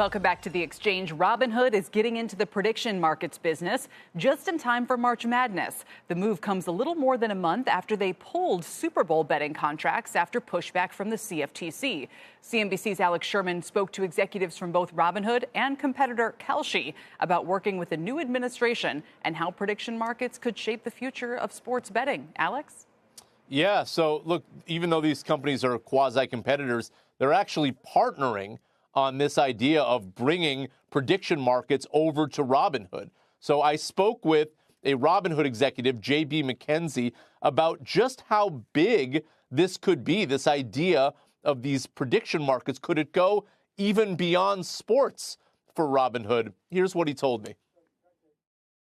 Welcome back to The Exchange. Robinhood is getting into the prediction markets business just in time for March Madness. The move comes a little more than a month after they pulled Super Bowl betting contracts after pushback from the CFTC. CNBC's Alex Sherman spoke to executives from both Robinhood and competitor Kalshi about working with the new administration and how prediction markets could shape the future of sports betting. Alex? Yeah, so look, even though these companies are quasi-competitors, they're actually partnering on this idea of bringing prediction markets over to Robinhood. So I spoke with a Robinhood executive, J.B. McKenzie, about just how big this could be, this idea of these prediction markets. Could it go even beyond sports for Robinhood? Here's what he told me.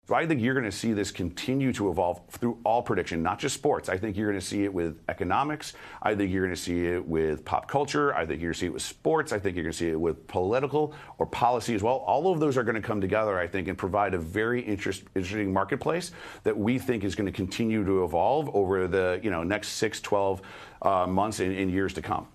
So I think you're going to see this continue to evolve through all prediction, not just sports. I think you're going to see it with economics. I think you're going to see it with pop culture. I think you're going to see it with sports. I think you're going to see it with political or policy as well. All of those are going to come together, I think, and provide a very interesting marketplace that we think is going to continue to evolve over the next 6, 12 months and years to come.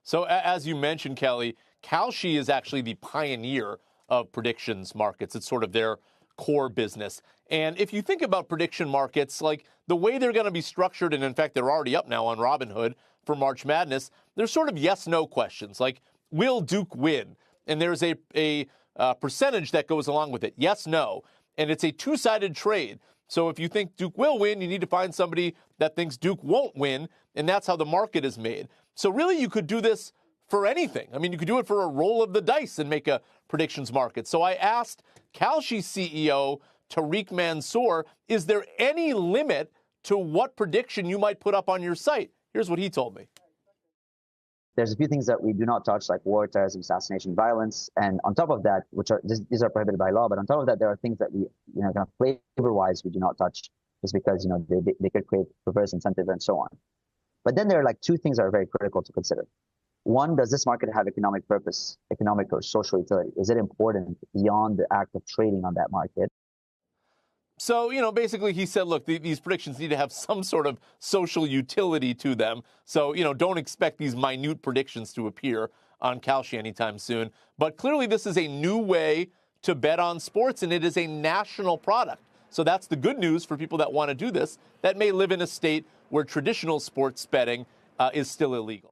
So as you mentioned, Kelly, Kalshi is actually the pioneer of predictions markets. It's sort of their core business. And if you think about prediction markets, like the way they're going to be structured, and in fact, they're already up now on Robinhood for March Madness, there's sort of yes-no questions, like, will Duke win? And there's a percentage that goes along with it, yes, no. And it's a two-sided trade. So if you think Duke will win, you need to find somebody that thinks Duke won't win, and that's how the market is made. So really, you could do this for anything. I mean, you could do it for a roll of the dice and make a predictions market. So I asked Kalshi CEO Tariq Mansour, is there any limit to what prediction you might put up on your site? Here's what he told me. There's a few things that we do not touch, like war, terrorism, assassination, violence. And on top of that, these are prohibited by law, but on top of that, there are things that we, kind of flavor-wise, we do not touch just because, they could create perverse incentive and so on. But then there are two things that are very critical to consider. One, does this market have economic purpose, economic or social utility? Is it important beyond the act of trading on that market? So, basically he said, look, these predictions need to have some sort of social utility to them. So, don't expect these minute predictions to appear on Kalshi anytime soon. But clearly this is a new way to bet on sports, and it is a national product. So that's the good news for people that want to do this, that may live in a state where traditional sports betting is still illegal.